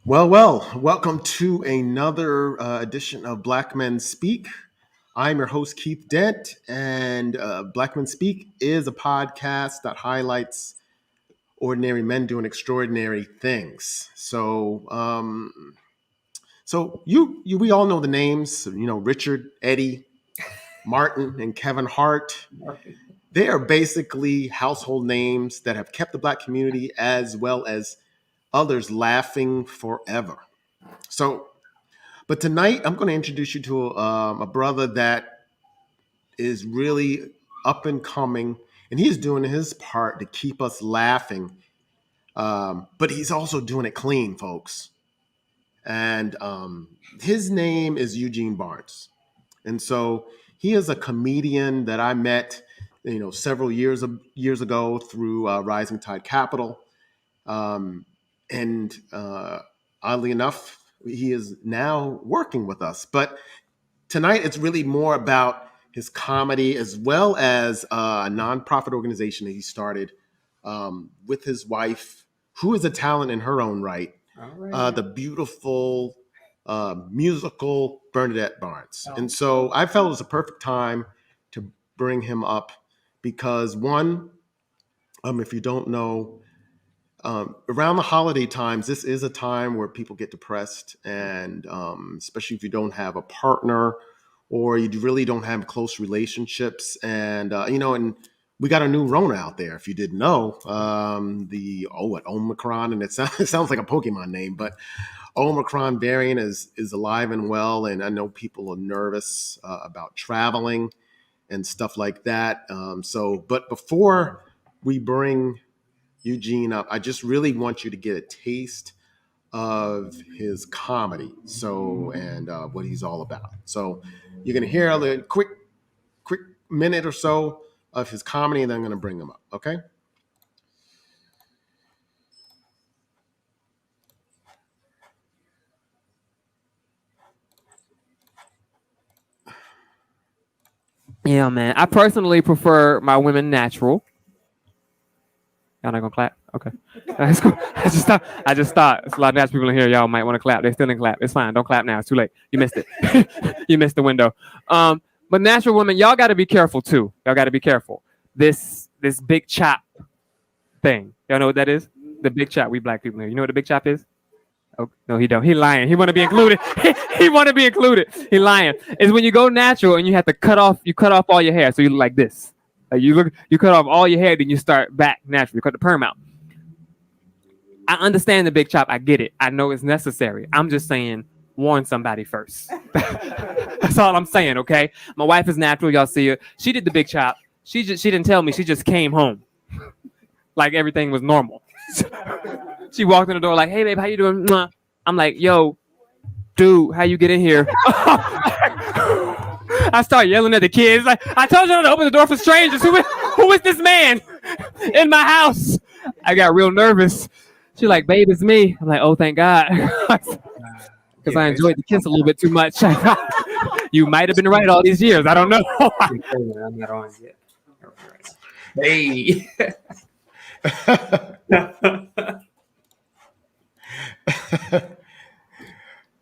Welcome to another edition of Black Men Speak. I'm your host, Keith Dent, and Black Men Speak is a podcast that highlights ordinary men doing extraordinary things. So we all know the names, Richard, Eddie, Martin, and Kevin Hart. They are basically household names that have kept the Black community as well as others laughing forever. So, but tonight I'm going to introduce you to a brother that is really up and coming, and he's doing his part to keep us laughing. But he's also doing it clean, folks. And his name is Eugene Barnes, and so he is a comedian that I met, several years ago through Rising Tide Capital. And oddly enough, he is now working with us. But tonight, it's really more about his comedy as well as a nonprofit organization that he started with his wife, who is a talent in her own right, the beautiful musical Bernadette Barnes. And so I felt it was a perfect time to bring him up because, one, if you don't know, around the holiday times, this is a time where people get depressed, and especially if you don't have a partner or you really don't have close relationships. And and we got a new Rona out there. If you didn't know, Omicron, and it sounds like a Pokemon name, but Omicron variant is alive and well, and I know people are nervous about traveling and stuff like that. But before we bring Eugene up, I just really want you to get a taste of his comedy. And what he's all about. So you're going to hear a quick minute or so of his comedy, and then I'm going to bring him up. Okay. Yeah, man. I personally prefer my women natural. Y'all not gonna clap? Okay. That's cool. I just thought it's a lot of natural people in here. Y'all might want to clap. They still didn't clap. It's fine. Don't clap now. It's too late. You missed it. You missed the window. But natural women, y'all got to be careful too. Y'all got to be careful. This big chop thing. Y'all know what that is? The big chop. We black people here. You know what the big chop is? Oh, no, he don't. He lying. He want to be included. He want to be included. He lying. It's when you go natural and you have to cut off all your hair, so you look like this. Like you cut off all your hair, then you start back natural. You cut the perm out. I understand the big chop. I get it. I know it's necessary. I'm just saying, warn somebody first. That's all I'm saying. Okay. My wife is natural. Y'all see her. She did the big chop. She didn't tell me. She just came home like everything was normal. She walked in the door like, "Hey, babe, how you doing?" I'm like, "Yo, dude, how you get in here?" I start yelling at the kids. Like, I told you not to open the door for strangers. Who is this man in my house? I got real nervous. She's like, "Babe, it's me." I'm like, "Oh, thank God." Because I enjoyed the kiss a little bit too much. You might have been right all these years. I don't know. I'm not on yet. Hey.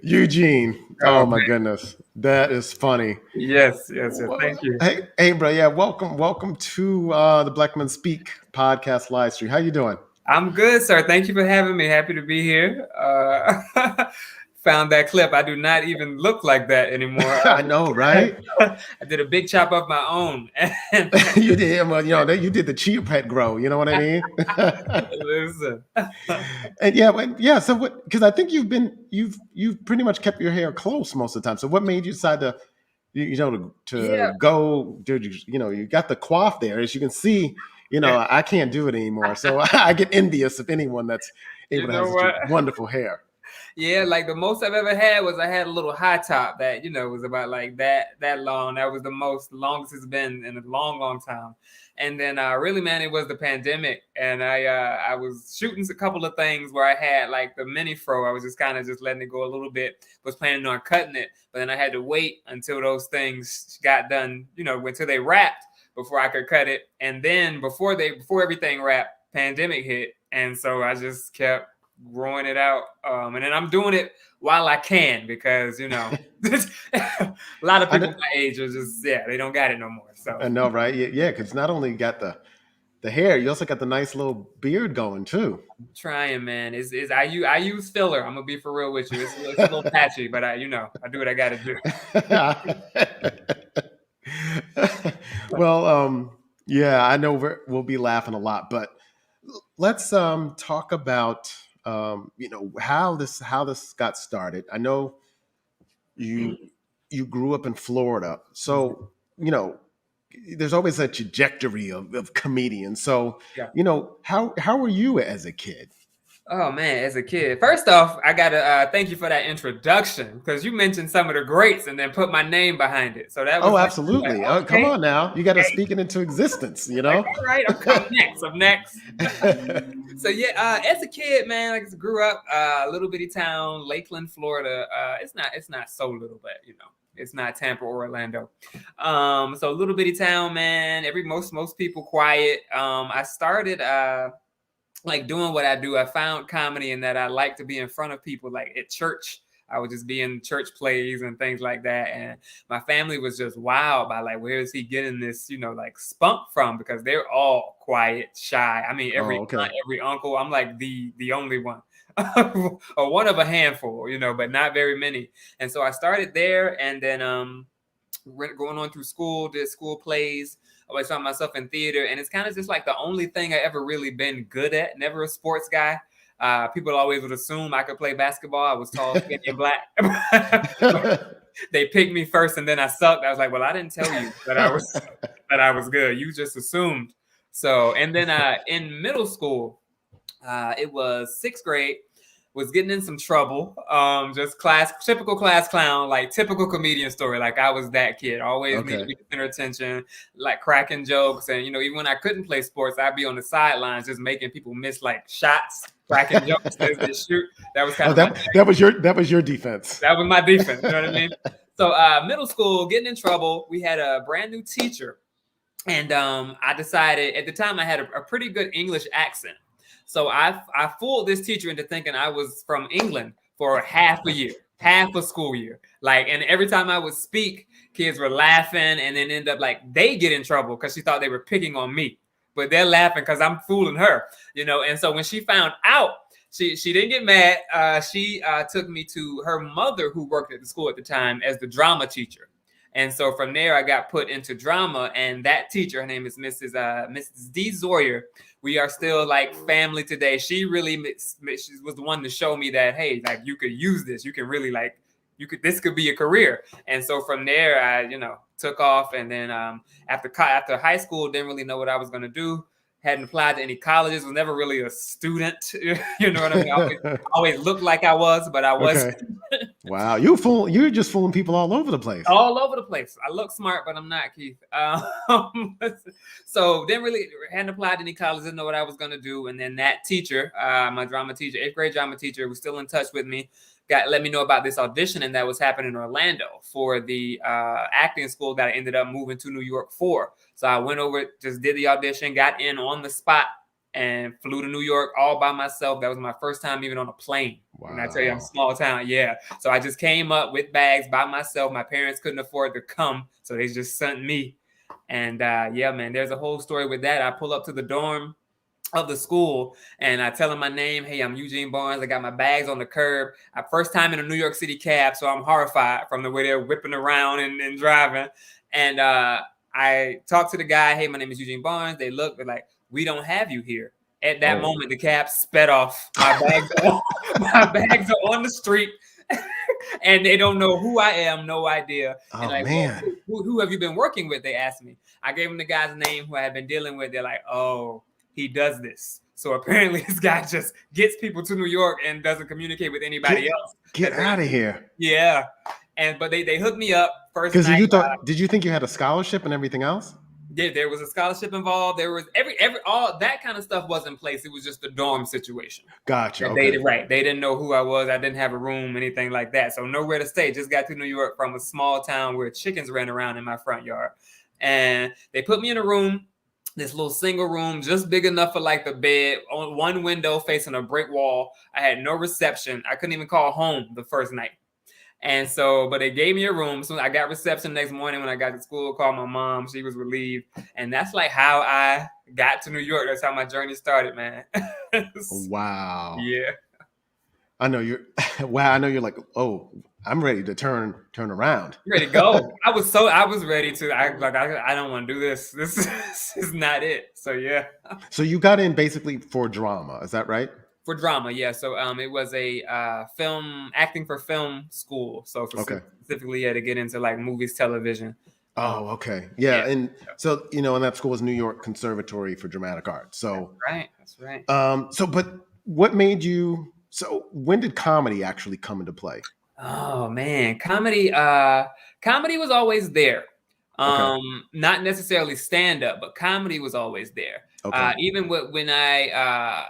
Eugene. Oh my goodness. That is funny. Yes. Thank you. Hey, bro. Yeah. Welcome to the Black Men Speak podcast live stream. How you doing? I'm good, sir. Thank you for having me. Happy to be here. Found that clip. I do not even look like that anymore. I know, right? I did a big chop of my own. You did. Well, you did the chia pet grow. You know what I mean? Listen. And yeah. So what? Because I think you've pretty much kept your hair close most of the time. So what made you decide to go? You got the coif there, as you can see. I can't do it anymore. So I get envious of anyone that's able to have such wonderful hair. Yeah, like the most I've ever had was I had a little high top that was about like that long. That was the longest it's been in a long time. And then really, man, it was the pandemic, and I was shooting a couple of things where I had like the mini fro. I was just kind of just letting it go a little bit. Was planning on cutting it, but then I had to wait until those things got done. Until they wrapped before I could cut it. And then before everything wrapped, pandemic hit, and so I just kept growing it out. And then I'm doing it while I can because, a lot of people my age are just, they don't got it no more. So I know, right? Yeah, because not only got the hair, you also got the nice little beard going too. I'm trying, man. I use filler. I'm gonna be for real with you. It's a little patchy, but I do what I got to do. Well, yeah, I know we'll be laughing a lot, but let's talk about how this got started. I know you grew up in Florida, so there's always a trajectory of comedians. So Yeah. how were you as a kid? Oh man, as a kid. First off, I gotta thank you for that introduction because you mentioned some of the greats and then put my name behind it. So that was Oh, like, absolutely. Come okay, on now, you got to okay. speak it into existence. Like, all right, I'm next. I'm next. So yeah, as a kid, man, I grew up little bitty town, Lakeland, Florida. It's not so little, but it's not Tampa or Orlando. So little bitty town, man. Most people quiet. I started like doing what I do. I found comedy in that I like to be in front of people, like at church. I would just be in church plays and things like that. And my family was just wild by like, where is he getting this, like spunk from? Because they're all quiet, shy. I mean, every aunt, every uncle, I'm like the only one. Or one of a handful, but not very many. And so I started there and then going on through school, did school plays. I always found myself in theater, and it's kind of just like the only thing I ever really been good at. Never a sports guy. People always would assume I could play basketball. I was tall, skinny, and black. They picked me first, and then I sucked. I was like, "Well, I didn't tell you that I was good. You just assumed." So, and then in middle school, it was sixth grade. Was getting in some trouble. Just typical class clown, like typical comedian story. Like I was that kid, always needed to be the center of attention, like cracking jokes. And even when I couldn't play sports, I'd be on the sidelines just making people miss like shots, cracking jokes as they shoot. That was kind of that was your defense. That was my defense. You know what I mean? So middle school, getting in trouble. We had a brand new teacher, and I decided at the time I had a pretty good English accent. So I fooled this teacher into thinking I was from England for half a school year. Like, and every time I would speak, kids were laughing and then end up like they get in trouble because she thought they were picking on me, but they're laughing because I'm fooling her, And so when she found out, she didn't get mad. She took me to her mother, who worked at the school at the time, as the drama teacher. And so from there, I got put into drama. And that teacher, her name is Mrs. D. Zoyer. We are still like family today. She really she was the one to show me that, hey, like you could use this. You can really this could be a career. And so from there, I, took off. And then after high school, didn't really know what I was going to do. Hadn't applied to any colleges, was never really a student. You know what I mean? Always looked like I was, but I wasn't. Okay. Wow, you're just fooling people all over the place. All over the place. I look smart, but I'm not, Keith. So hadn't applied to any colleges, didn't know what I was going to do. And then that teacher, my drama teacher, 8th grade drama teacher, was still in touch with me. Let me know about this audition, and that was happening in Orlando for the acting school that I ended up moving to New York for. So I went over, just did the audition, got in on the spot, and flew to New York all by myself. That was my first time even on a plane. Wow. And I tell you, I'm small town. Yeah. So I just came up with bags by myself. My parents couldn't afford to come, so they just sent me. And yeah, man, there's a whole story with that. I pull up to the dorm of the school and I tell them my name. Hey, I'm Eugene Barnes. I got my bags on the curb. First time in a New York City cab, so I'm horrified from the way they're whipping around and driving. And I talked to the guy. Hey, my name is Eugene Barnes. They look, they're like, we don't have you here. At that moment, the cab sped off. My bags are on the street. And they don't know who I am, no idea. Oh, and like, man. Well, who have you been working with? They asked me. I gave them the guy's name who I had been dealing with. They're like, oh, he does this. So apparently this guy just gets people to New York and doesn't communicate with anybody else. Get out of here. Yeah. But they hooked me up first night. Because did you think you had a scholarship and everything else? Yeah, there was a scholarship involved. There was all that kind of stuff was in place. It was just the dorm situation. Gotcha. Okay. They didn't know who I was. I didn't have a room, anything like that. So nowhere to stay. Just got to New York from a small town where chickens ran around in my front yard. And they put me in a room. this little single room, just big enough for like the bed, on one window facing a brick wall. I had no reception. I couldn't even call home the first night. And so, but they gave me a room. So I got reception the next morning when I got to school, called my mom. She was relieved. And that's like how I got to New York. That's how my journey started, man. Wow. Yeah. I know you're wow, I know you're like, oh, I'm ready to turn around. I'm ready to go. I was ready to I don't want to do this. This is not it. So yeah. So you got in basically for drama, is that right? For drama, yeah. So it was a acting for film school. So specifically, to get into like movies, television. Oh, okay. Yeah. And so, and that school is New York Conservatory for Dramatic Art. So That's right. But what made you, so when did comedy actually come into play? Oh man, comedy was always there. Not necessarily stand up, but comedy was always there. Even when I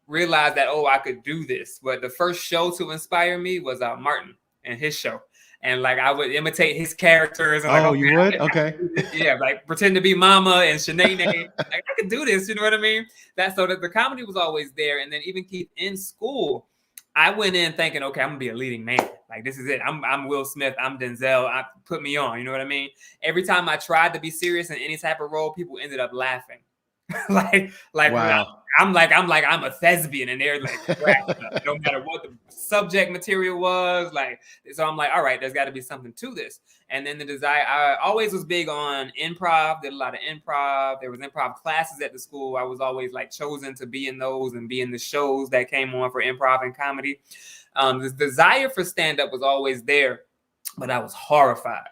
realized that, I could do this. But the first show to inspire me was Martin and his show. And like I would imitate his characters. And you would? Okay. Yeah, like pretend to be Mama and Shanae. Like, I could do this, you know what I mean? So that the comedy was always there. And then even Keith, in school, I went in thinking, okay, I'm gonna be a leading man. Like this is it. I'm Will Smith. I'm Denzel. Put me on. You know what I mean? Every time I tried to be serious in any type of role, people ended up laughing. Wow. I'm a thespian, and they're like, no matter what the subject material was, so I'm like, all right, there's got to be something to this. And then the desire, I always was big on improv, did a lot of improv. There was improv classes at the school. I was always like chosen to be in those and be in the shows that came on for improv and comedy. The desire for stand-up was always there, but I was horrified.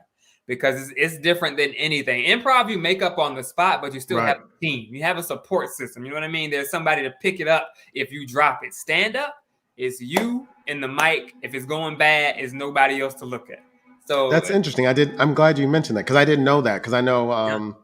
Because it's different than anything. Improv, you make up on the spot, but you still have a team. You have a support system. You know what I mean? There's somebody to pick it up if you drop it. Stand up, it's you and the mic. If it's going bad, it's nobody else to look at. So that's interesting. I'm glad you mentioned that because I didn't know that. Because I know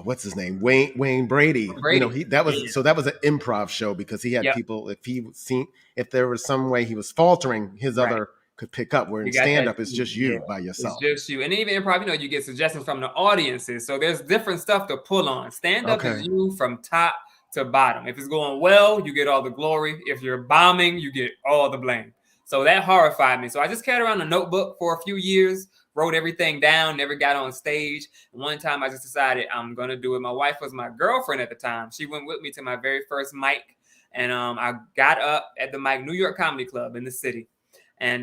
what's his name? Wayne Brady. That was an improv show because he had people. If there was some way he was faltering, his other could pick up, where in stand-up it's just you by yourself. It's just you. And even improv, you get suggestions from the audiences. So there's different stuff to pull on. Stand-up is you from top to bottom. If it's going well, you get all the glory. If you're bombing, you get all the blame. So that horrified me. So I just carried around a notebook for a few years, wrote everything down, never got on stage. One time I just decided I'm going to do it. My wife was my girlfriend at the time. She went with me to my very first mic. And I got up at the mic, New York Comedy Club in the city. And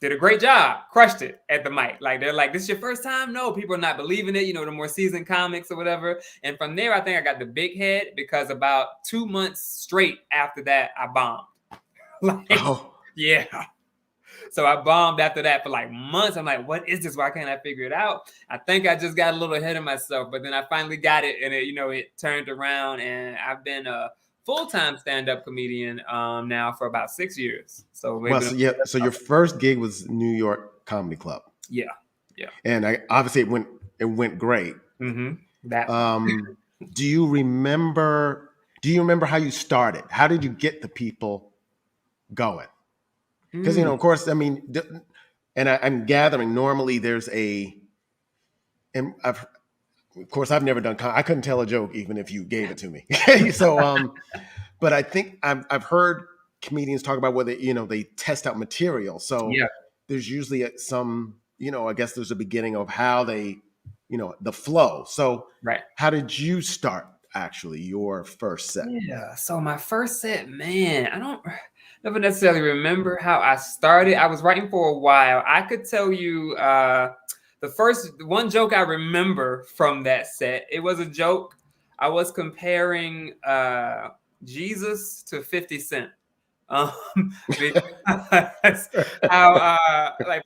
did a great job, crushed it at the mic. Like they're like, this is your first time? No, people are not believing it, the more seasoned comics or whatever. And from there, I think I got the big head because about 2 months straight after that, I bombed. Yeah. So I bombed after that for like months. I'm like, what is this? Why can't I figure it out? I think I just got a little ahead of myself, but then I finally got it and it turned around, and I've been a full-time stand-up comedian now for about 6 years. So your first gig was New York Comedy Club. Yeah. And obviously it went great. Mm-hmm. Do you remember how you started? How did you get the people going? Because of course, I mean, and I'm gathering normally there's I've never done. I couldn't tell a joke even if you gave it to me. So, but I think I've heard comedians talk about whether they test out material. So there's usually some. I guess there's a beginning of how they, the flow. So how did you start actually your first set? Yeah. So my first set, man, I don't never necessarily remember how I started. I was writing for a while. I could tell you. The one joke I remember from that set, it was a joke. I was comparing Jesus to 50 Cent. Because how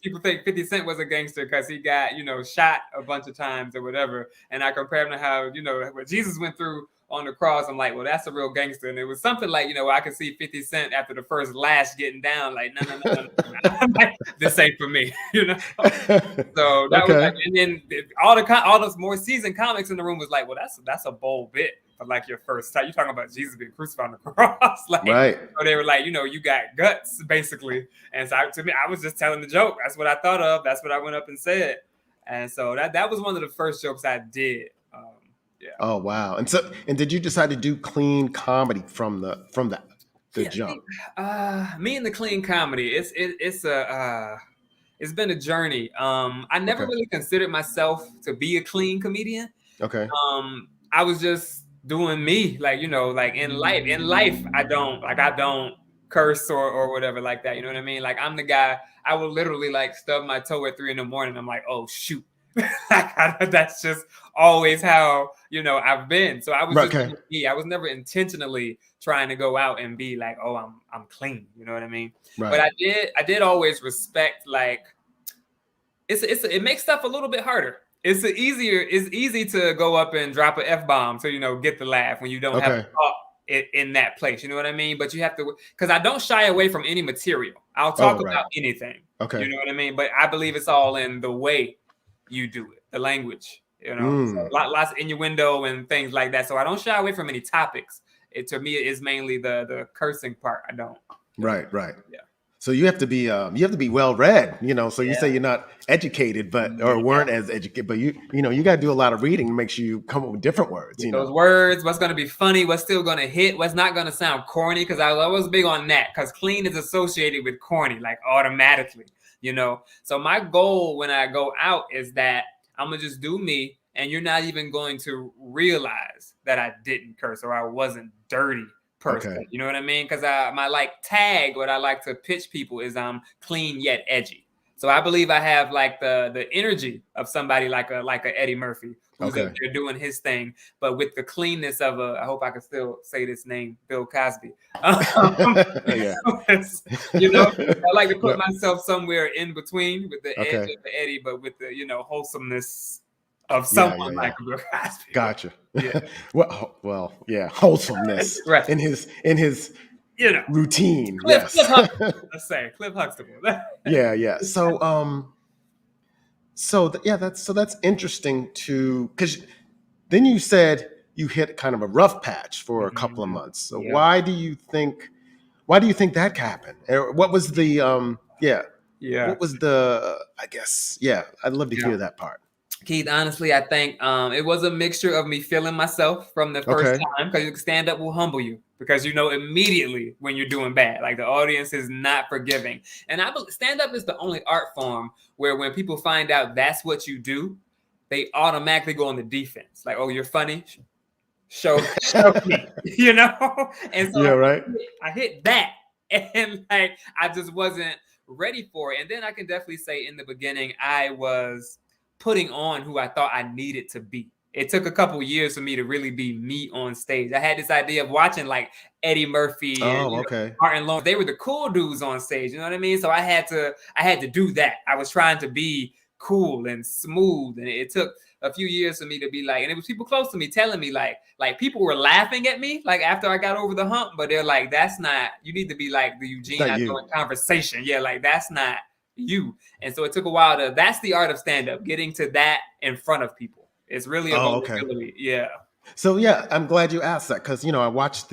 people think 50 Cent was a gangster because he got, shot a bunch of times or whatever. And I compared him to how, what Jesus went through on the cross. I'm like, well, that's a real gangster. And it was something like, I could see 50 Cent after the first lash getting down, like, no. This ain't for me, So that was like, and then all those more seasoned comics in the room was like, well, that's a bold bit for like your first time. You're talking about Jesus being crucified on the cross. So they were like, you got guts, basically. And so to me, I was just telling the joke. That's what I thought of. That's what I went up and said. And so that was one of the first jokes I did. Yeah. Oh wow. And did you decide to do clean comedy from the Yeah, jump? me and the clean comedy. It's been a journey. I never Okay. really considered myself to be a clean comedian. Okay. I was just doing me, like like in life. In life, I don't curse or whatever like that. You know what I mean? Like I'm the guy. I will literally like stub my toe at 3 a.m. I'm like, oh shoot. That's just always how I've been. So I was just Okay. being me. I was never intentionally trying to go out and be like, oh, I'm clean. You know what I mean? But Right. I did always respect like it makes stuff a little bit harder. It's easy to go up and drop an F-bomb to get the laugh when you don't have a Okay. thought in that place. You know what I mean? But you have to, because I don't shy away from any material. I'll talk Oh right. about anything. Okay. You know what I mean? But I believe it's all in the way you do it, the language. So Mm. lots of innuendo and things like that. So I don't shy away from any topics. To me, it is mainly the cursing part. I don't. Right. Right. Yeah. So you have to be well read, So you say Yeah. you're not educated, but or Yeah. weren't as educated, but you got to do a lot of reading to make sure you come up with different words, With those words, what's going to be funny, what's still going to hit, what's not going to sound corny, because I was always big on that, because clean is associated with corny, like automatically. So my goal when I go out is that I'm going to just do me, and you're not even going to realize that I didn't curse or I wasn't dirty per se. Okay. You know what I mean? Because my like tag, what I like to pitch people is I'm clean yet edgy. So I believe I have like the energy of somebody like a Eddie Murphy who's up Okay. there doing his thing, but with the cleanness of I hope I can still say this name, Bill Cosby. Yeah. I like to put Yep. myself somewhere in between with the edge Okay. of the Eddie, but with the wholesomeness of Yeah. someone Yeah. like a Bill Cosby. Gotcha. Yeah. Well, yeah, wholesomeness Right. in his routine. Cliff Yes. Huxtable, let's say Cliff Huxtable. Yeah, yeah. That's interesting too, because then you said you hit kind of a rough patch for a couple of months. So Yeah. why do you think that happened? Or what was the Yeah. what was the I guess, yeah, I'd love to Yeah. hear that part. Keith, honestly, I think it was a mixture of me feeling myself from the first Okay. time, because stand up will humble you, because immediately when you're doing bad, like the audience is not forgiving. And stand up is the only art form where when people find out that's what you do, they automatically go on the defense. Like, oh, you're funny, show me, And so Yeah, right. I hit that, and like I just wasn't ready for it. And then I can definitely say in the beginning I was putting on who I thought I needed to be. It took a couple years for me to really be me on stage. I had this idea of watching like Eddie Murphy and Oh, okay. Martin Lawrence. They were the cool dudes on stage. You know what I mean? So I had to do that. I was trying to be cool and smooth, and it took a few years for me to be like, and it was people close to me telling me like people were laughing at me like after I got over the hump, but they're like, that's not, you need to be like the Eugene I know in conversation. Yeah, like that's not you. And so it took a while that's the art of stand-up, getting to that in front of people. It's really a vulnerability. Okay. Yeah. So yeah, I'm glad you asked that, because I watched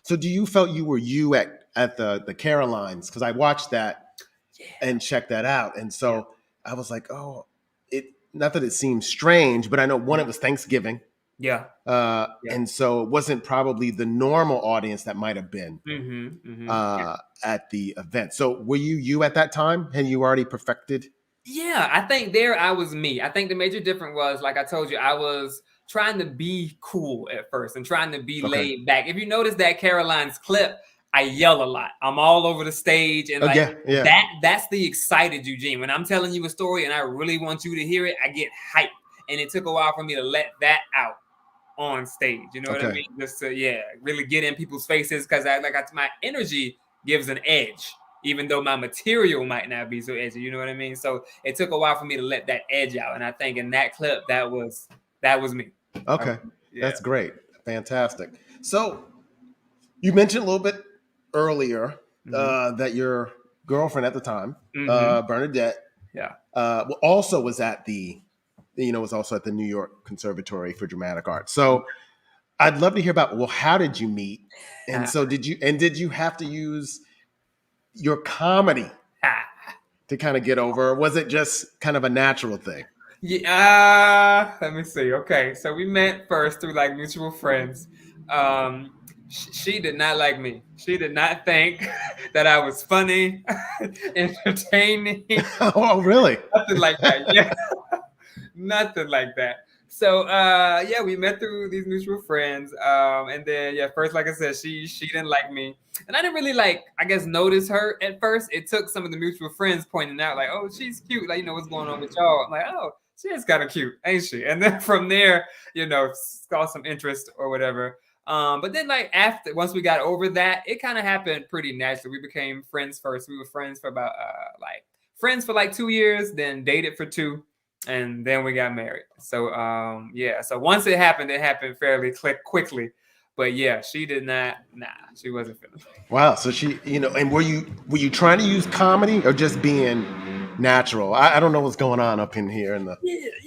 so do you felt you were you at the Carolines? Because I watched that and checked that out. And so I was like, oh, not that it seems strange, but I know it was Thanksgiving. Yeah. And so it wasn't probably the normal audience that might have been at the event. So were you at that time? Had you already perfected? Yeah, I think there I was me. I think the major difference was, like I told you, I was trying to be cool at first and trying to be laid back. If you notice that Caroline's clip, I yell a lot. I'm all over the stage, and that's the excited Eugene. When I'm telling you a story and I really want you to hear it, I get hyped. And it took a while for me to let that out on stage. You know what I mean? Just to really get in people's faces, because my energy gives an edge, even though my material might not be so edgy. You know what I mean? So it took a while for me to let that edge out. And I think in that clip, that was me. Okay. That's great. Fantastic. So you mentioned a little bit earlier that your girlfriend at the time, Bernadette, also was at the New York Conservatory for Dramatic Art. So I'd love to hear about, well, how did you meet? And so did you have to use your comedy to kind of get over, or was it just kind of a natural thing? Yeah, let me see. Okay, so we met first through like mutual friends. She did not like me. She did not think that I was funny, entertaining, Oh, really? nothing like that. Yeah, nothing like that. So yeah, we met through these mutual friends. And then yeah, first like I said, she didn't like me. And I didn't really like, I guess, notice her at first. It took some of the mutual friends pointing out, like, oh, she's cute. Like, what's going on with y'all? I'm like, oh, she is kind of cute, ain't she? And then from there, saw some interest or whatever. But then like after once we got over that, it kind of happened pretty naturally. We became friends first. We were friends for about friends for like 2 years, then dated for two, and then we got married. So yeah, so once it happened fairly quickly. But yeah, she did not. Nah, she wasn't feeling it. Wow. So she, and were you trying to use comedy or just being natural? I don't know what's going on up in here Yeah,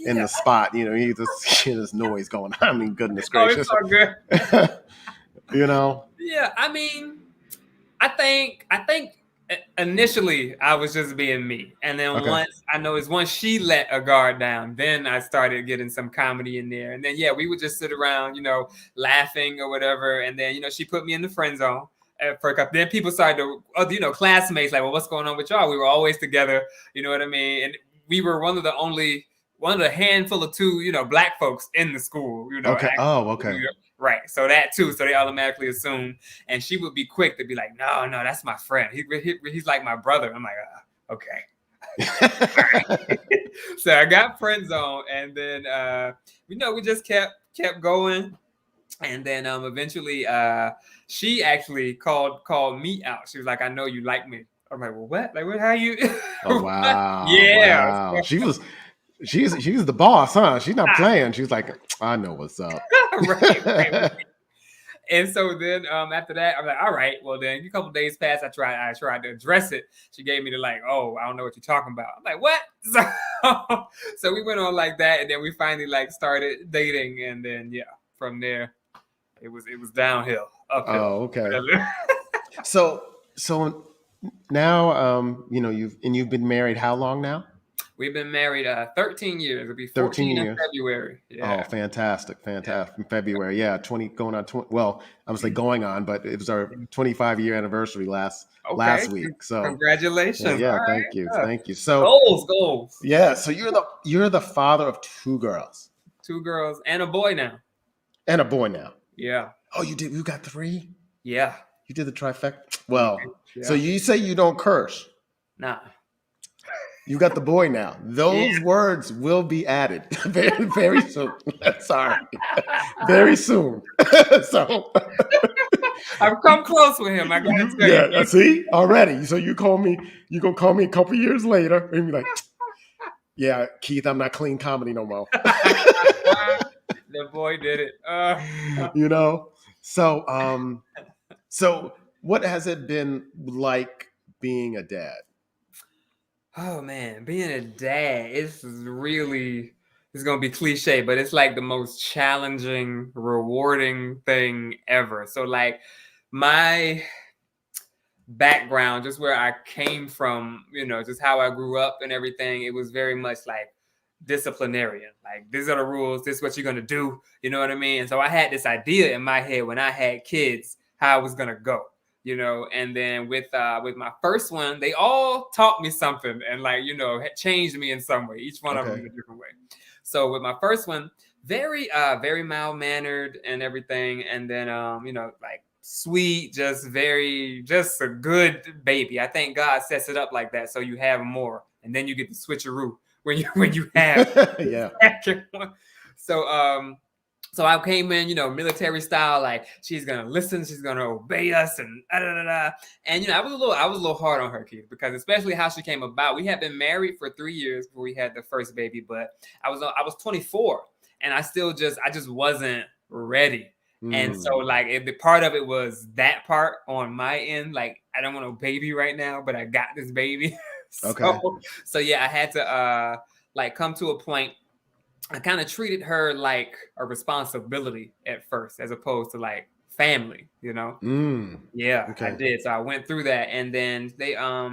in yeah. the spot. You just hear this noise going on. I mean, goodness Oh, it's gracious. all good. you know. Yeah, I mean, I think initially I was just being me, and then Okay. once she let a guard down, then I started getting some comedy in there, and then yeah, we would just sit around, laughing or whatever, and then she put me in the friend zone. For a couple, then people started to, classmates like, well, what's going on with y'all? We were always together, you know what I mean? And we were one of the handful of two, black folks in the school, Okay. Oh, okay. right. So that too. So they automatically assume, and she would be quick to be like, no, that's my friend. He's like my brother. I'm like, okay. So I got friend zone, and then we just kept going, and then eventually she actually called me out. She was like, I know you like me. I'm like, well, what? Like, what? How you? Oh, What? wow. Yeah. Wow. She's the boss, huh? She's not playing. She's like, I know what's up. Right. And so then after that, I'm like, all right, well then a couple days passed. I tried to address it. She gave me the like, oh, I don't know what you're talking about. I'm like, what? So we went on like that, and then we finally like started dating, and then yeah, from there it was downhill, uphill. Oh, okay. So now you've been married how long now? We've been married 13 years. It'll be 13 14 in years. February. Oh, Yeah. fantastic. Yeah. Fantastic. In February. Yeah, 20 going on 20. Well, I was like going on, but it was our 25-year anniversary last Okay. week. So, Congratulations. All yeah, right. thank you. Yeah. Thank you. So, Goals. yeah, so you're the father of two girls Two girls and a boy now. and a boy now. Yeah. Oh, you got three? Yeah. You did the trifecta? Well, so Yeah. you say you don't curse. Nah. You got the boy now. Yeah. Those words will be added very, very soon. Sorry. Very soon. So I've come close with him. I gotta tell you. yeah, see? Already. So you gonna call me a couple years later and be like, yeah, Keith, I'm not clean comedy no more. The boy did it. you know? So what has it been like being a dad? Oh man, being a dad, it's gonna be cliche, but it's like the most challenging, rewarding thing ever. So like my background, just where I came from, just how I grew up and everything, it was very much like disciplinarian. Like these are the rules, this is what you're gonna do, you know what I mean? And so I had this idea in my head when I had kids, how I was gonna go. And then with my first one, they all taught me something and like, had changed me in some way, each one of them Okay. in a different way. So with my first one, very mild mannered and everything, and then like sweet, just a good baby. I think God sets it up like that so you have more, and then you get the switcheroo when you have Yeah. the second one. So I came in, military style, like she's gonna listen, she's gonna obey us, and da da da da. And I was a little hard on her, Keith, because especially how she came about. We had been married for 3 years before we had the first baby, but I was 24, and I just wasn't ready. And so like the part of it was that part on my end, like I don't want no baby right now, but I got this baby. Okay. So yeah, I had to like come to a point. I kind of treated her like a responsibility at first, as opposed to like family, Yeah, I Okay. did. So I went through that, and then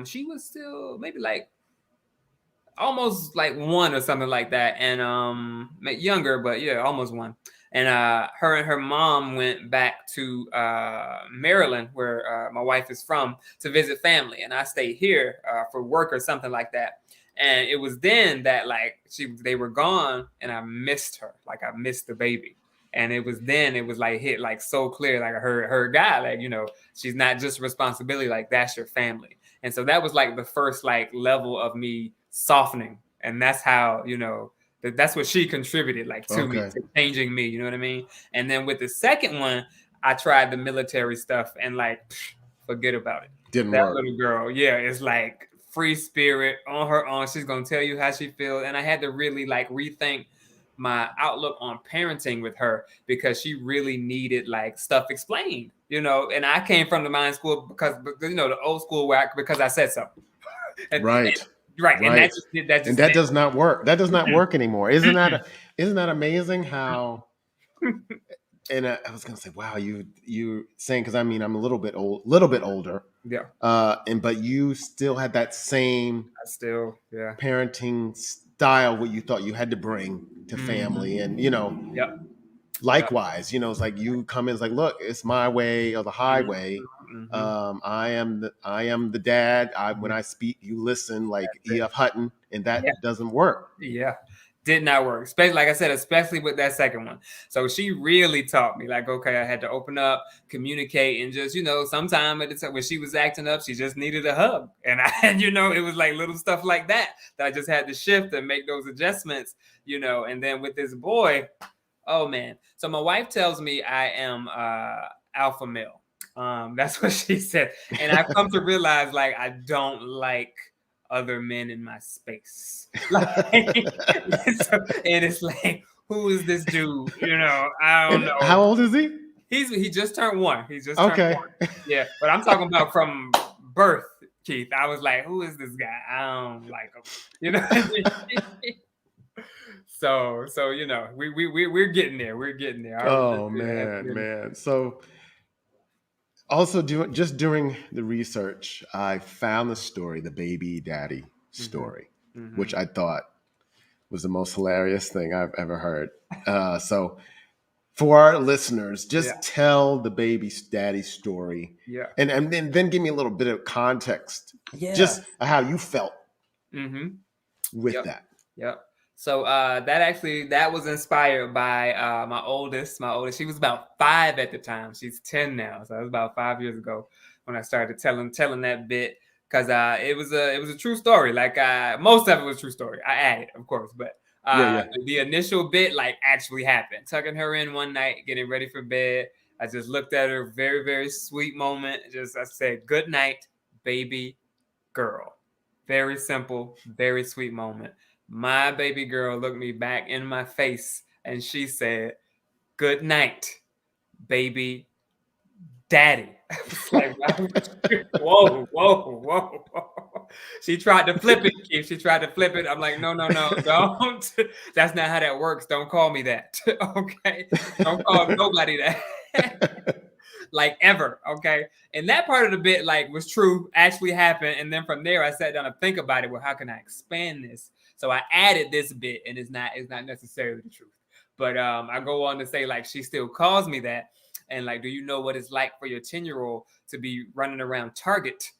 she was still maybe like almost like one or something like that, and younger, but yeah, almost one. And her and her mom went back to Maryland, where my wife is from, to visit family, and I stayed here for work or something like that. And it was then that like they were gone, and I missed her, like I missed the baby. And it was then it was like hit like so clear, like her guy, like she's not just responsibility, like that's your family. And so that was like the first like level of me softening, and that's how that's what she contributed like to me, to changing me, you know what I mean? And then with the second one, I tried the military stuff, and like forget about it. Didn't That work. little girl, yeah, it's like free spirit on her own. She's gonna tell you how she feels, and I had to really like rethink my outlook on parenting with her, because she really needed like stuff explained, and I came from the mind school because the old school whack, because I said so. Right. Right. And that does not work. That does not work anymore. Isn't that amazing how and I was gonna say, wow, you saying, because I mean I'm a little bit older. Yeah. But you still had that same yeah, parenting style, what you thought you had to bring to family, and yeah, likewise, it's like you come in, it's like, look, it's my way or the highway. I am the dad. When I speak, you listen, like E.F. Hutton, and that doesn't work. Yeah. Did not work. Especially, like I said, especially with that second one. So she really taught me, like, okay, I had to open up, communicate, and just, sometime at the time when she was acting up, she just needed a hug. And it was like little stuff like that I just had to shift and make those adjustments, and then with this boy, oh man. So my wife tells me I am alpha male. That's what she said. And I've come to realize, like, I don't like other men in my space. And it's like, who is this dude? I don't know. How old is he? He just turned one. He just turned one. Yeah, but I'm talking about from birth, Keith. I was like, who is this guy? I don't like him. So we're getting there. We're getting there. Oh man. So also during the research, I found the story, the baby daddy story, which I thought was the most hilarious thing I've ever heard. So for our listeners, just tell the baby daddy story. Yeah. And then give me a little bit of context. Yeah. Just how you felt with that. Yep. So that was inspired by my oldest. She was about 5 at the time. She's 10 now. So it was about 5 years ago when I started telling that bit, because it was a true story. Like most of it was a true story. I added, of course, but the initial bit like actually happened. Tucking her in one night, getting ready for bed. I just looked at her, very, very sweet moment. I said, "Good night, baby girl." Very simple, very sweet moment. My baby girl looked me back in my face and she said, "Good night, baby daddy." I was like, whoa. She tried to flip it, Keith. She tried to flip it. I'm like, no, don't. That's not how that works. Don't call me that. Okay? Don't call nobody that. Like ever, okay? And that part of the bit like was true, actually happened. And then from there, I sat down and think about it. Well, how can I expand this? So I added this bit, and it's not necessarily the truth. But I go on to say, like, she still calls me that. And like, do you know what it's like for your 10-year-old to be running around Target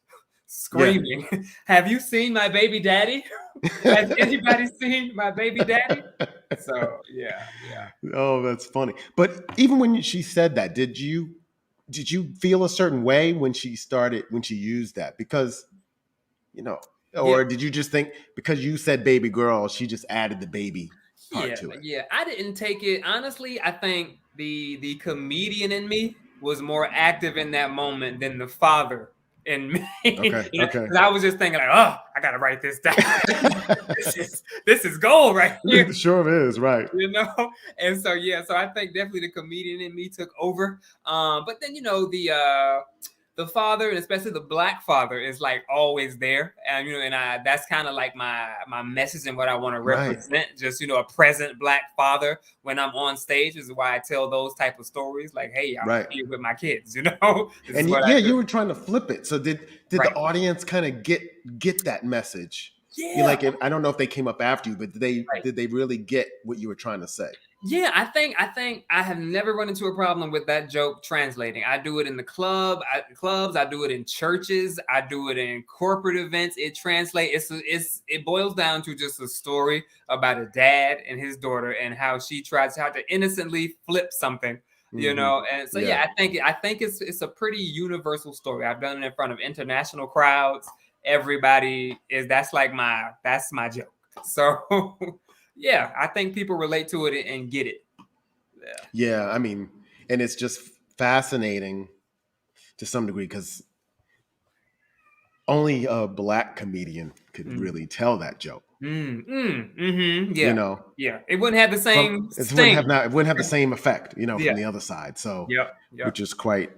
screaming, "Have you seen my baby daddy? Has anybody seen my baby daddy?" So yeah. Oh, that's funny. But even when she said that, did you feel a certain way when she used that? Because, or did you just think because you said baby girl, she just added the baby part to it? Yeah, I didn't take it. Honestly, I think the comedian in me was more active in that moment than the father in me. Okay. Because I was just thinking like, oh, I gotta write this down. this is gold right here. Sure is, right. And so so I think definitely the comedian in me took over. But then the father, and especially the Black father, is like always there, and that's kind of like my message and what I want to represent. Right. Just a present Black father when I'm on stage is why I tell those type of stories. Like, hey, I'm here with my kids. And you were trying to flip it. So did the audience kind of get that message? You're like, I don't know if they came up after you, but Right. did they really get what you were trying to say? Yeah, I think I have never run into a problem with that joke translating. I do it in the clubs. I do it in churches. I do it in corporate events. It translates. It boils down to just a story about a dad and his daughter and how she tries how to innocently flip something, you know. And so yeah, I think it's a pretty universal story. I've done it in front of international crowds. Everybody that's my joke. So. Yeah, I think people relate to it and get it. Yeah, I mean, and it's just fascinating to some degree because only a Black comedian could really tell that joke. Yeah, You know, it wouldn't have the same it sting. wouldn't have the same effect, from Yeah. the other side. So, Yep. which is quite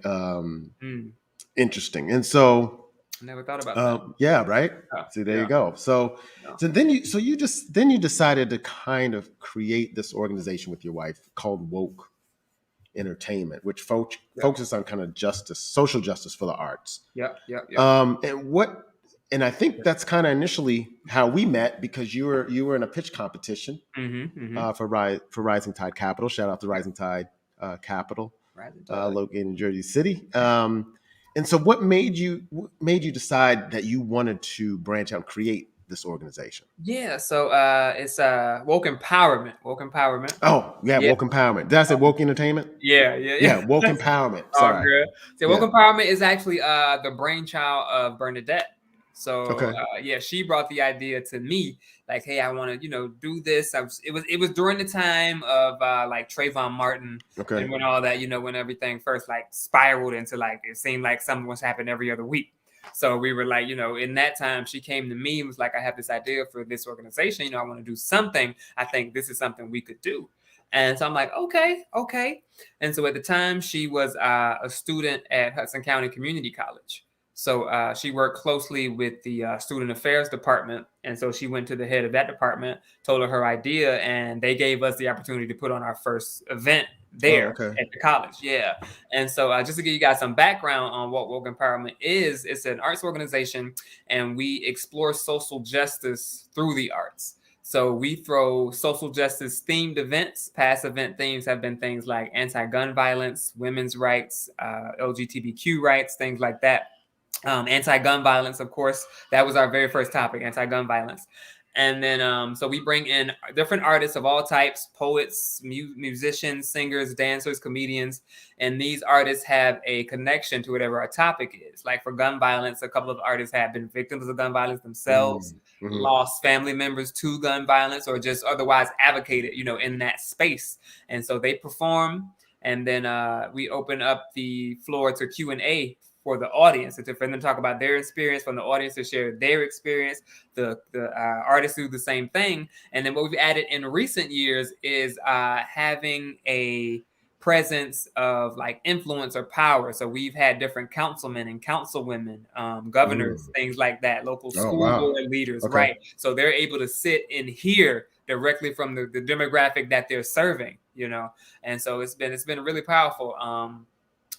interesting. And so, Never thought about that. yeah, right. Oh, See, there you go. So, then you decided to kind of create this organization with your wife called Woke Entertainment, which focuses on kind of social justice for the arts. Yep. And I think that's kind of initially how we met because you were in a pitch competition for Rising Tide Capital. Shout out to Rising Tide Capital, located in Jersey City. And so, what made you decide that you wanted to branch out and create this organization? Yeah, so it's Woke Empowerment. Woke Empowerment. Oh, yeah, Woke Empowerment. Did I say Woke Entertainment? Yeah. Woke Empowerment. All Sorry. good. So Woke Empowerment is actually the brainchild of Bernadette. So she brought the idea to me, like, hey, I want to, do this. It was during the time of like Trayvon Martin and when all that, when everything first like spiraled into like it seemed like something was happening every other week. So we were like, in that time, she came to me and was like, I have this idea for this organization. I want to do something. I think this is something we could do. And so I'm like, okay. And so at the time, she was a student at Hudson County Community College. So she worked closely with the student affairs department. And so she went to the head of that department, told her idea, and they gave us the opportunity to put on our first event there at the college. Yeah. And so just to give you guys some background on what Woke Empowerment is, it's an arts organization and we explore social justice through the arts. So we throw social justice themed events. Past event themes have been things like anti-gun violence, women's rights, LGBTQ rights, things like that. Anti-gun violence, of course, that was our very first topic, anti-gun violence. And then, so we bring in different artists of all types, poets, musicians, singers, dancers, comedians. And these artists have a connection to whatever our topic is. Like for gun violence, a couple of artists have been victims of gun violence themselves, lost family members to gun violence, or just otherwise advocated, in that space. And so they perform. And then we open up the floor to Q&A for the audience, for them to talk about their experience, from the audience to share their experience. The artists do the same thing. And then what we've added in recent years is having a presence of like influence or power. So we've had different councilmen and councilwomen, governors, things like that, local school board leaders, right? So they're able to sit and hear directly from the demographic that they're serving, And so it's been really powerful.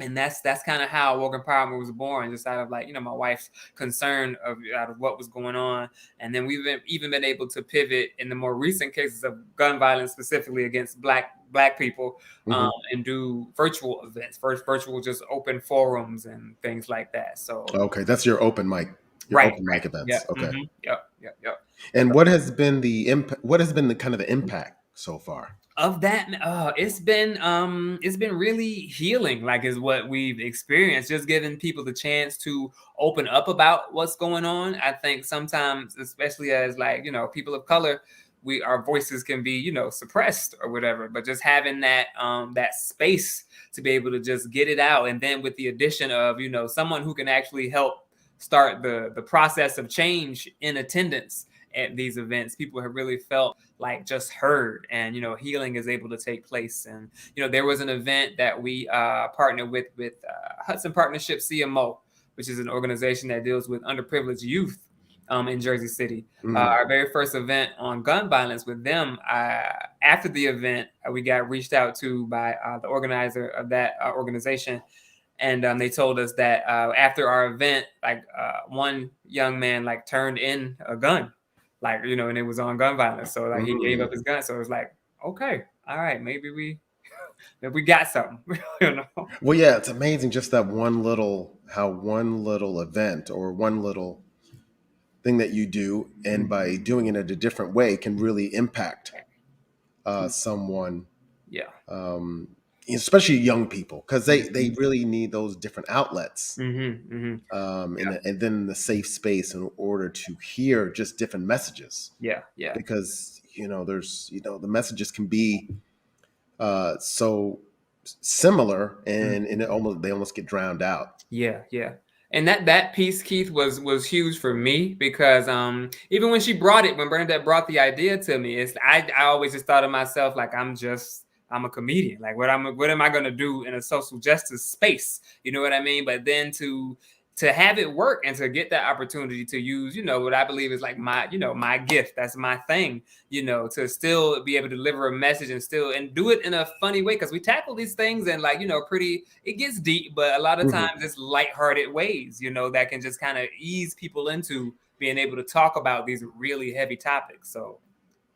And that's kind of how Woke Empowerment was born, just out of like, my wife's concern out of what was going on. And then we've even been able to pivot in the more recent cases of gun violence, specifically against black people, and do virtual events, virtual just open forums and things like that. So that's your open mic, open mic events. Yep. And what has been the impact? What has been the kind of the impact so far? Of that, it's been really healing, like is what we've experienced, just giving people the chance to open up about what's going on. I think sometimes, especially as like, people of color, our voices can be, suppressed or whatever, but just having that space to be able to just get it out. And then with the addition of, someone who can actually help start the process of change in attendance at these events, people have really felt like just heard, and healing is able to take place. And there was an event that we partnered with Hudson Partnership CMO, which is an organization that deals with underprivileged youth in Jersey City. Our very first event on gun violence with them, after the event, we got reached out to by the organizer of that organization. And they told us that after our event, like one young man like turned in a gun. like, you know, and it was on gun violence. So like he gave up Mm. his gun. So it was like, okay, all right, maybe we got something, you know. Well, yeah, it's amazing just that how one little event or one little thing that you do, and by doing it in a different way, can really impact someone, Yeah. especially young people, because they Mhm. really need those different outlets, Mhm. and then the safe space in order to hear just different messages, Yeah. Yeah. because there's the messages can be so similar, and they almost get drowned out. Yeah, yeah. And that piece, Keith, was huge for me because even when when Bernadette brought the idea to me, I always just thought of myself like I'm a comedian. Like what am I gonna do in a social justice space? You know what I mean? But then to have it work and to get that opportunity to use, what I believe is like my gift. That's my thing, to still be able to deliver a message and do it in a funny way, because we tackle these things and like, it gets deep, but a lot of Mhm. times it's lighthearted ways, that can just kind of ease people into being able to talk about these really heavy topics. So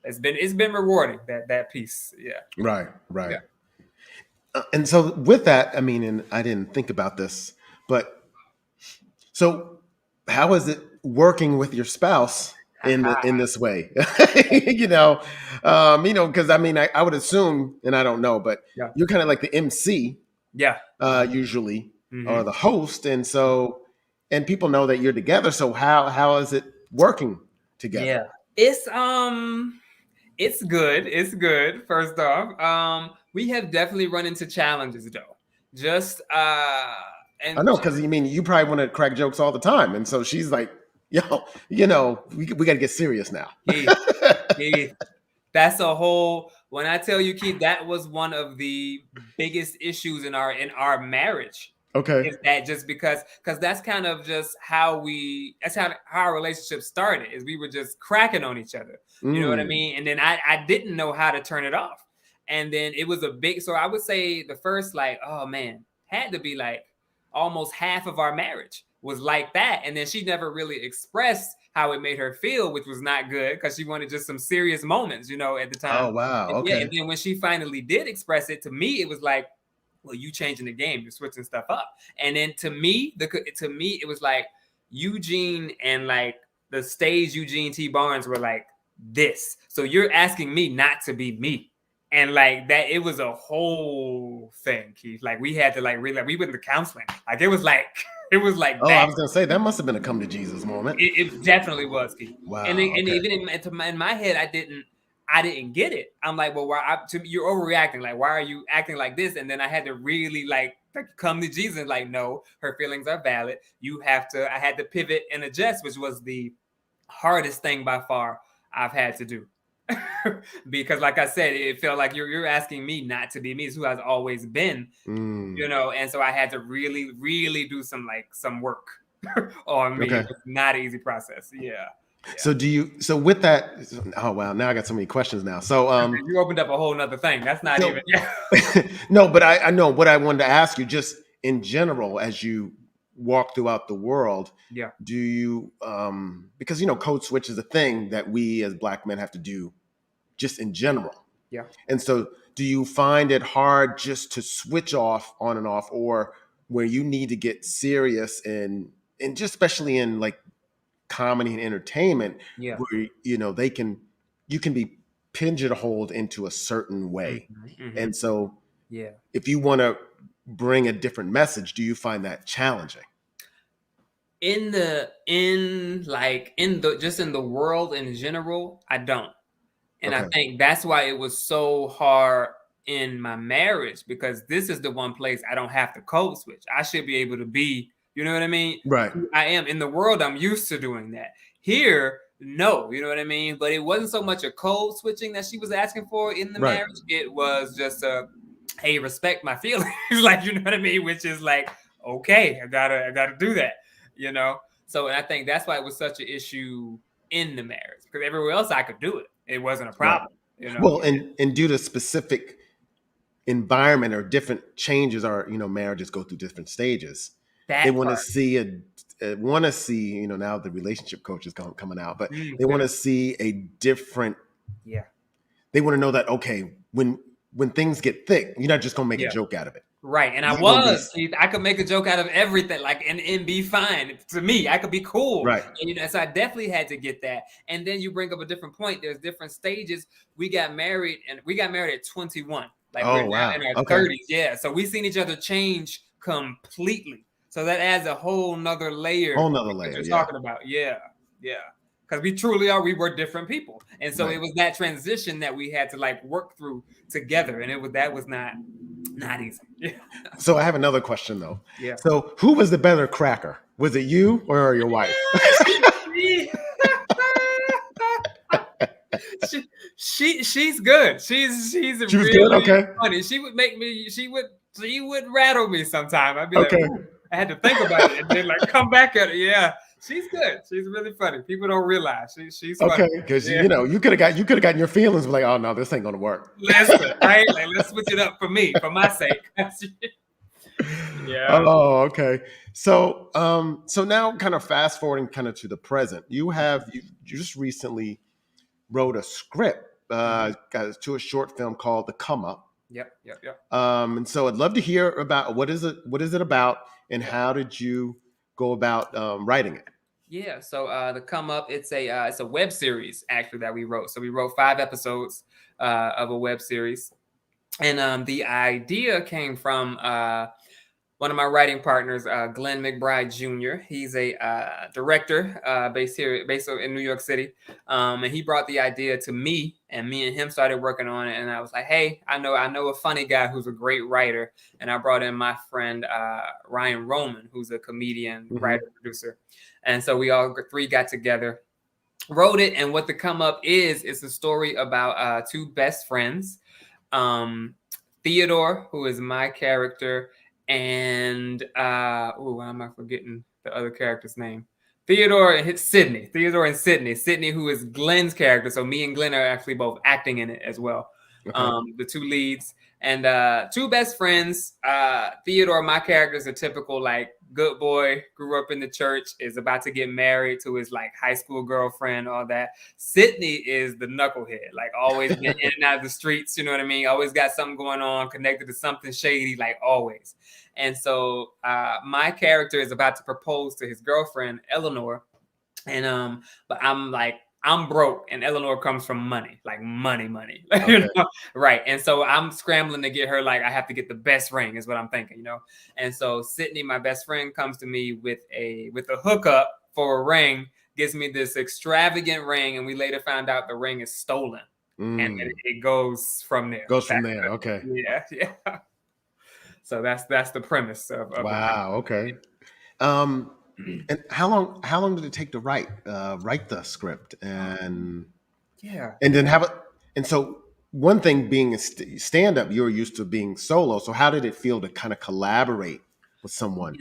it's been rewarding, that piece. Yeah. Right, Yeah. right. And so with that, I mean, and I didn't think about this, but so how is it working with your spouse in this way? Because I mean, I would assume, and I don't know, but Yeah. you're kind of like the MC Yeah. usually, or Mhm. the host, and people know that you're together. So how is it working together? Yeah. It's good. It's good. First off, we have definitely run into challenges though. Just I and know, because you mean you probably want to crack jokes all the time, and so she's like, "Yo, we got to get serious now." Keith, Keith, that's a whole. When I tell you, Keith, that was one of the biggest issues in our marriage. Okay. Is that just because that's kind of just that's how our relationship started. Is we were just cracking on each other. You know what I Mm. mean? And then I didn't know how to turn it off. And then it was a big. So I would say the first, like, oh man, had to be like almost half of our marriage was like that. And then she never really expressed how it made her feel, which was not good, because she wanted just some serious moments, at the time. Oh wow. And yeah, and Okay. then when she finally did express it to me, it was like, well, you changing the game, you're switching stuff up. And then to me, it was like Eugene and like the stage Eugene T. Barnes were like this. So you're asking me not to be me. And like that, it was a whole thing, Keith. Like we had to like really, like, we went to counseling. Like it was like it was like Oh, I that. was gonna say that must have been a come to Jesus moment. It definitely was, Keith. And Wow. Okay. even in my head, I didn't get it. I'm like, well, you're overreacting. Like, why are you acting like this? And then I had to really like come to Jesus. Like, no, her feelings are valid. I had to pivot and adjust, which was the hardest thing by far I've had to do. Because like I said, it felt like you're asking me not to be me. It's who I've always been, Mm. and so I had to really, really do some work on me. It Okay. was not an easy process. Yeah. So with that, oh wow, now I got so many questions now. So You opened up a whole nother thing. That's not so even. Yeah. no, but I know what I wanted to ask you, just in general, as you walk throughout the world, Yeah. do you because code switch is a thing that we as Black men have to do just in general. Yeah. And so do you find it hard just to switch off on and off, or where you need to get serious and just especially in like comedy and entertainment, Yeah. where you can be pigeonholed into a certain way. Mm-hmm. And so Yeah. if you want to bring a different message, do you find that challenging? In the world in general, I don't. And I Okay. think that's why it was so hard in my marriage, because this is the one place I don't have to code switch. I should be able to be, you know what I mean? Right. Who I am in the world. I'm used to doing that. Here, no, you know what I mean? But it wasn't so much a code switching that she was asking for in the Right. marriage. It was just hey, respect my feelings. Like, you know what I mean? Which is like, okay, I gotta do that, you know? So, and I think that's why it was such an issue in the marriage, because everywhere else I could do it. It wasn't a Right. problem, you know? Well, and due to specific environment or different changes, or marriages go through different stages, they That want to part. see want to see, you know, now the relationship coach is coming out, but Mm, they want good. to see a different. Yeah. They want to know that, okay, when things get thick, you're not just gonna make a Yeah. joke out of it. Right. And I You're gonna be was, Keith, I could make a joke out of everything, like, and be fine. To me, I could be cool. right. And, you know, so I definitely had to get that. And then you bring up a different point. There's different stages. We got married at 21. Like, we're Oh now wow. in our Okay. 30s. Yeah. So we've seen each other change completely. So that adds a whole nother layer Whole nother to what layer. you're Yeah. talking about. Yeah. Yeah. Because we truly are, we were different people. And so Right. it was that transition that we had to like work through together. And that was not easy. Yeah. So I have another question though. Yeah. So who was the better cracker? Was it you or your wife? She's good. She's She was really good. Okay. funny. She would rattle me sometime. I'd be like, Okay. ooh, I had to think about it and then like come back at it. Yeah, she's good. She's really funny. People don't realize she's funny. Okay. Because Yeah. you know you could have gotten your feelings like, oh no, this ain't gonna work. Listen, right? Like, let's switch it up for me, for my sake. Yeah. Oh, okay. So, so now kind of fast forwarding kind of to the present, you just recently wrote a script to a short film called The Come Up. Yep. And so I'd love to hear about what is it about, and how did you go about writing it? Yeah, so The Come Up, it's a web series actually that we wrote. So we wrote 5 episodes of a web series, and the idea came from one of my writing partners, Glenn McBride Jr. He's a director based in New York City, and he brought the idea to me, and me and him started working on it. And I was like, "Hey, I know a funny guy who's a great writer," and I brought in my friend Ryan Roman, who's a comedian, writer, producer, and so we all 3 got together, wrote it. And what The Come Up is, it's a story about 2 best friends, Theodore, who is my character, and why am I forgetting the other character's name? Theodore and Sydney. Sydney, who is Glenn's character. So me and Glenn are actually both acting in it as well. Okay. The 2 leads, and 2 best friends. Theodore, my character, is a typical like good boy, grew up in the church, is about to get married to his like high school girlfriend, all that. Sydney is the knucklehead, like always been in and out of the streets, you know what I mean? Always got something going on, connected to something shady, like always. And so my character is about to propose to his girlfriend, Eleanor. And but I'm broke, and Eleanor comes from money, like money. Okay. You know? Right. And so I'm scrambling to get her, like, I have to get the best ring, is what I'm thinking, you know. And so Sydney, my best friend, comes to me with a hookup for a ring, gives me this extravagant ring, and we later found out the ring is stolen. And it goes from there. Goes from there. Okay. Yeah. So that's the premise of Wow. Okay. And how long did it take to write the script, and yeah. then have it? And so one thing being a stand up, you're used to being solo. So how did it feel to kind of collaborate with someone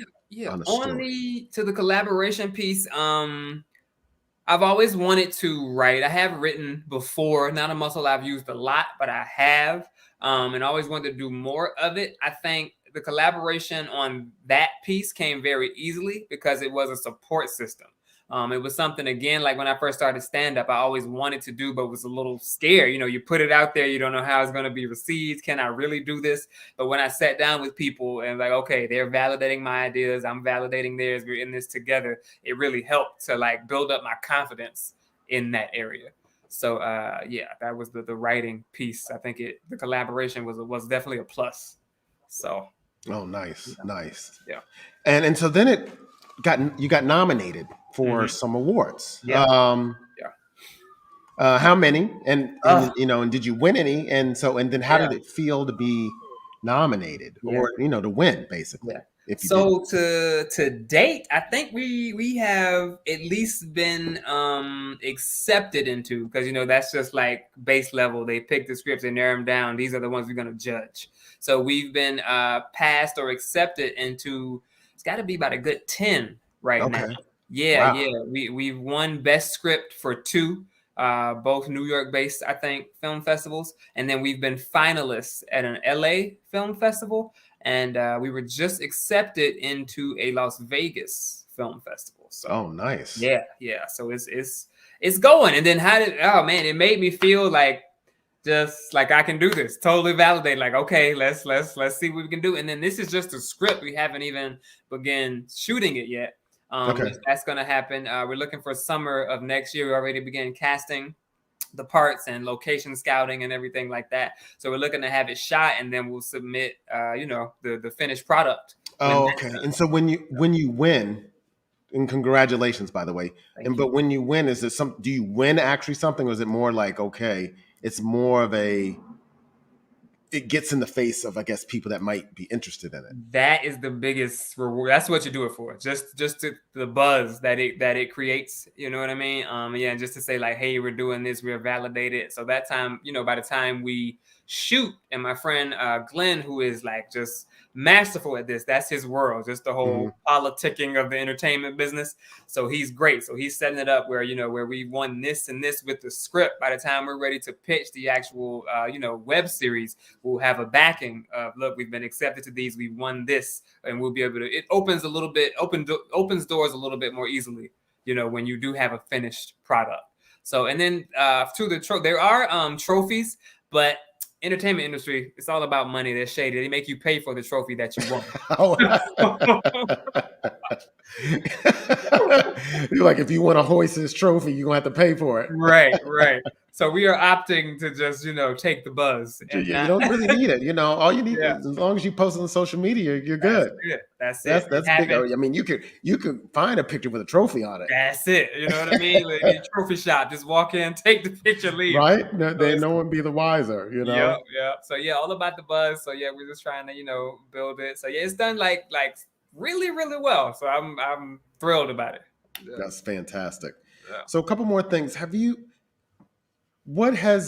on a story? To the collaboration piece, I've always wanted to write. I have written before, not a muscle I've used a lot, but I have, and always wanted to do more of it. I think the collaboration on that piece came very easily because it was a support system. It was something, again, like when I first started stand up, I always wanted to do, but was a little scared. You know, you put it out there, you don't know how it's going to be received. Can I really do this? But when I sat down with people and like, okay, they're validating my ideas, I'm validating theirs, we're in this together, it really helped to like build up my confidence in that area. So yeah, that was the writing piece. I think the collaboration was definitely a plus. So. Oh, nice. Yeah. And so then you got nominated for some awards. Yeah. How many? And you know, and did you win any? And then how did it feel to be nominated, or you know, to win, basically? Yeah. So to date, I think we have at least been accepted into, because you know that's just like base level. They pick the scripts and narrow them down. These are the ones we're gonna judge. So we've been passed or accepted into. It's got to be about a good 10 right now. Yeah, wow. Yeah. We've won best script for 2. Both New York-based, I think, film festivals, and then we've been finalists at an LA film festival, and we were just accepted into a Las Vegas Film Festival. So Oh, nice. yeah. So it's going. And then oh man, it made me feel like just like I can do this. Totally validate. Like, okay, let's see what we can do. And then this is just a script. We haven't even begun shooting it yet. Okay. That's gonna happen. We're looking for summer of next year. We already began casting the parts and location scouting and everything like that. So we're looking to have it shot, and then we'll submit, the finished product. Oh, okay. And so when you win, and congratulations, by the way. Thank you. But when you win, is it do you win actually something, or is it more like, okay, it's more of it gets in the face of, I guess, people that might be interested in it. That is the biggest reward. That's what you do it for. Just the buzz that it creates. You know what I mean? Yeah, just to say like, hey, we're doing this, we're validated. So that time, by the time we shoot, and my friend Glenn, who is like just masterful at this, that's his world, just the whole politicking of the entertainment business. So he's great. So he's setting it up where where we won this and this with the script. By the time we're ready to pitch the actual web series, we'll have a backing of, look, we've been accepted to these, we won this, and we'll be able to. It opens opens doors a little bit more easily, when you do have a finished product. So, and then there are trophies, but entertainment industry, it's all about money. They're shady. They make you pay for the trophy that you won. You're like, if you want to hoist this trophy, you're gonna have to pay for it. Right. So we are opting to just take the buzz. You don't really need it. All you need is, as long as you post it on social media, you're good. That's it. That's big. I mean, you could find a picture with a trophy on it. That's it. You know what I mean? Like, trophy shop. Just walk in, take the picture, leave. Right? No one be the wiser. Yeah. So yeah, all about the buzz. So yeah, we're just trying to build it. So yeah, it's done like really, really well. So I'm thrilled about it. Yeah. That's fantastic. Yeah. So a couple more things. What has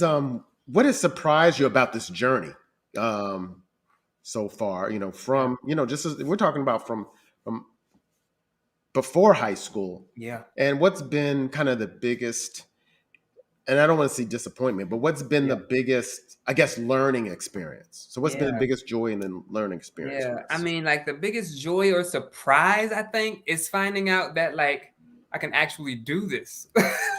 surprised you about this journey so far? From just as we're talking about from before high school. Yeah. And what's been kind of the biggest, and I don't want to say disappointment, but what's been the biggest, I guess, learning experience? So what's been the biggest joy in the learning experience? Yeah. I mean, like, the biggest joy or surprise, I think, is finding out that I can actually do this.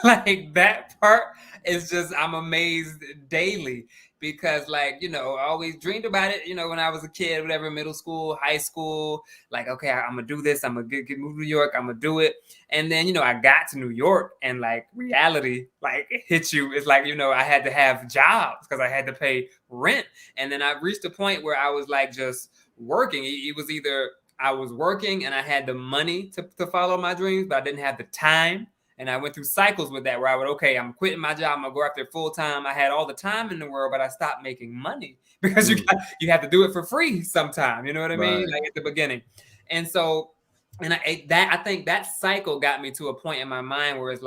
Like, that part is just, I'm amazed daily, because I always dreamed about it, when I was a kid, whatever, middle school, high school, like, okay, I'm gonna do this. I'm gonna get move to New York. I'm gonna do it. And then, I got to New York, and reality, it hits you. It's like, I had to have jobs because I had to pay rent. And then I reached a point where I was just working. It was either I was working and I had the money to follow my dreams, but I didn't have the time. And I went through cycles with that, where I'm quitting my job, I'm gonna go after it full time. I had all the time in the world, but I stopped making money because you have to do it for free sometime. You know what I mean? Like, at the beginning. And so, I think that cycle got me to a point in my mind where it's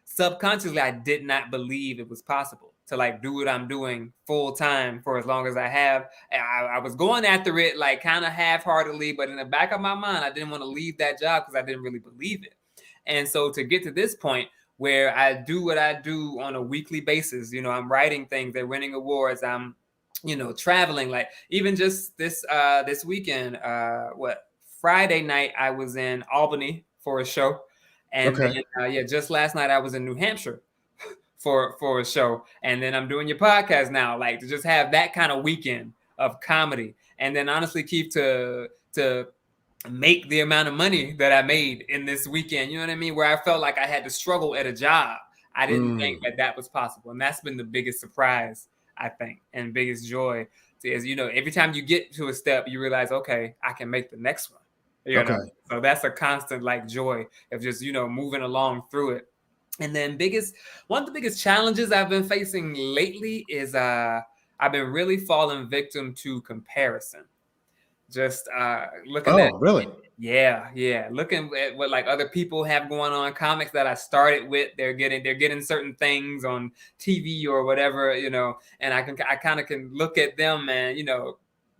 subconsciously I did not believe it was possible to do what I'm doing full time for as long as I have. I was going after it kind of half-heartedly, but in the back of my mind, I didn't want to leave that job because I didn't really believe it. And so to get to this point where I do what I do on a weekly basis, I'm writing things, they're winning awards, I'm, traveling, even just this weekend, Friday night, I was in Albany for a show. And then, just last night I was in New Hampshire for a show. And then I'm doing your podcast now, to just have that kind of weekend of comedy. And then honestly, Keith, to make the amount of money that I made in this weekend, you know what I mean? Where I felt like I had to struggle at a job. I didn't think that was possible. And that's been the biggest surprise, I think, and biggest joy is, every time you get to a step, you realize, okay, I can make the next one. So that's a constant joy of just, moving along through it. And then one of the biggest challenges I've been facing lately is I've been really falling victim to comparison. Just looking at, really? Yeah. Looking at what other people have going on, comics that I started with, they're getting certain things on TV or whatever, and I kind of can look at them and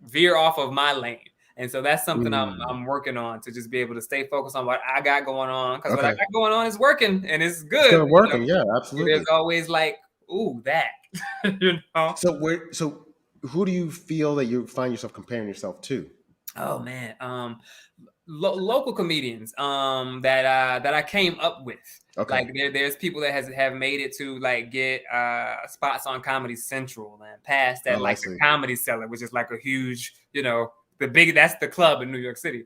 veer off of my lane. And so that's something I'm working on, to just be able to stay focused on what I got going on, because what I got going on is working and it's good. It's good working, yeah, absolutely. There's always ooh, that. So who do you feel that you find yourself comparing yourself to? Oh man, local comedians that I came up with. Okay. Like there's people that have made it to like get spots on Comedy Central and past that, Oh, I like the see. Comedy Cellar, which is like a huge, that's the club in New York City.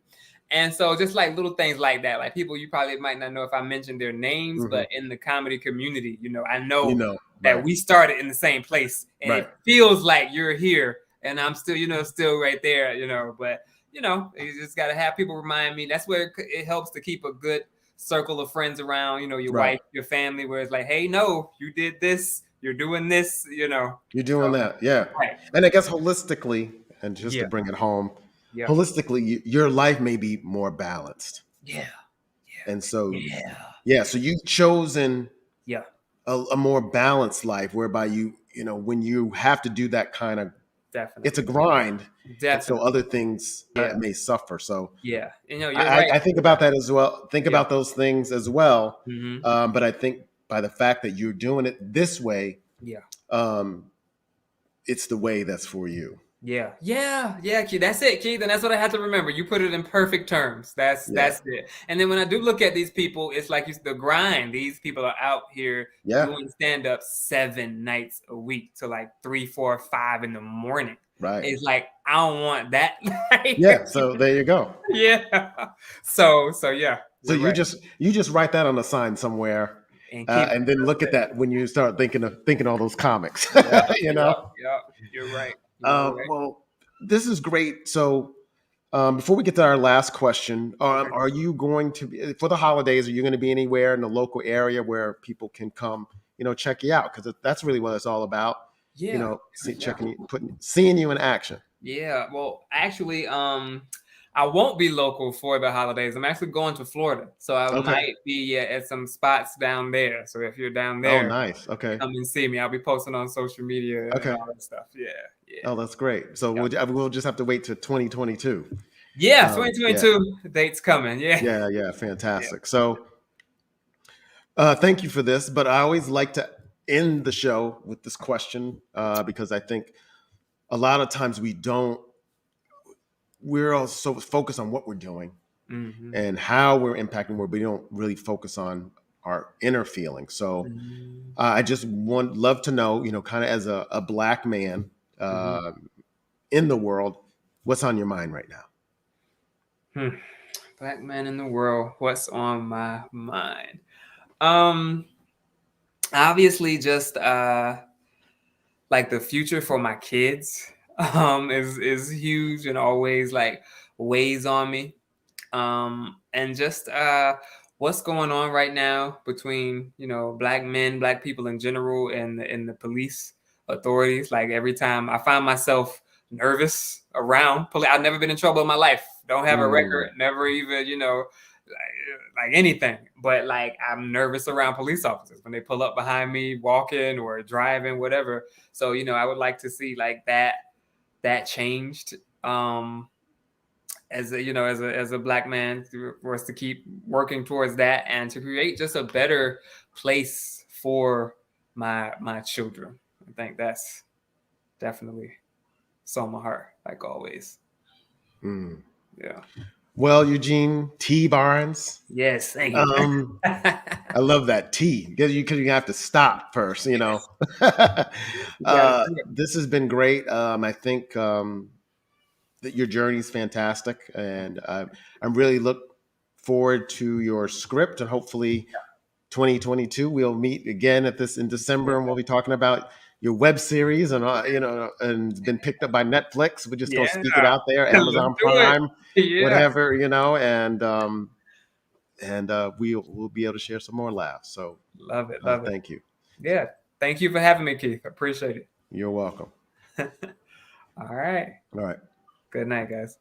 And so just like little things like that, like people you probably might not know if I mentioned their names, but in the comedy community, I know that right. we started in the same place, and Right. it feels like you're here and I'm still, still right there, but you just got to have people remind me. That's where it helps to keep a good circle of friends around, your Right. wife, your family, where it's like, hey, no, you did this, you're doing this, You're doing that. Yeah. Right. And I guess holistically, and just to Yeah. bring it home, Yeah. holistically, your life may be more balanced. Yeah. And so, Yeah. so you've chosen Yeah. a more balanced life whereby when you have to do that kind of, Definitely. it's a grind. And so Definitely. other things Yeah. may suffer. So Yeah. You're I right. think about that as well. Think Yeah. about those things as well. Mhm. But I think by the fact that you're doing it this way, Yeah. it's the way that's for you. Yeah, Keith. That's it, Keith, and that's what I had to remember. You put it in perfect terms. That's it. And then when I do look at these people, it's like it's the grind. These people are out here doing stand up 7 nights a week to like 3, 4, 5 in the morning. Right. It's like I don't want that. Yeah. So there you go. Yeah. So yeah. So you just write that on a sign somewhere. And then look at that when you start thinking all those comics. Yeah, you're right. Well, this is great. So before we get to our last question, are you going to be, for the holidays? Are you going to be anywhere in the local area where people can come, check you out? Because that's really what it's all about. Yeah. Seeing you in action. Yeah. Well, actually, I won't be local for the holidays. I'm actually going to Florida, so I might be at some spots down there. So if you're down there, nice. Okay, come and see me. I'll be posting on social media and all that stuff. Yeah. Oh, that's great. So we'll just have to wait till 2022. Yeah, 2022 date's coming. Yeah. Yeah. Fantastic. So thank you for this. But I always like to end the show with this question because I think a lot of times we're all so focused on what we're doing and how we're impacting the world, but we don't really focus on our inner feelings. So I just love to know, kind of as a Black man in the world, what's on your mind right now? Black man in the world, what's on my mind? Obviously just like the future for my kids is huge and always like weighs on me. And just what's going on right now between Black men, Black people in general, and the police authorities. Like every time I find myself nervous around police. I've never been in trouble in my life. Don't have a record. Never even like anything. But like I'm nervous around police officers when they pull up behind me, walking or driving, whatever. So I would like to see like that changed. As a Black man, for us to keep working towards that and to create just a better place for my children. I think that's definitely so on my heart, like always. Yeah. Well, Eugene T. Barnes. Yes, thank you. I love that T because you have to stop first. This has been great. I think that your journey is fantastic, and I really look forward to your script, and hopefully 2022 we'll meet again in December, and we'll be talking about your web series and and it's been picked up by Netflix. We just go speak it out there, Amazon Prime, whatever, and we'll be able to share some more laughs. So love it. Thank you. Yeah, thank you for having me, Keith. I appreciate it. You're welcome. All right. Good night, guys.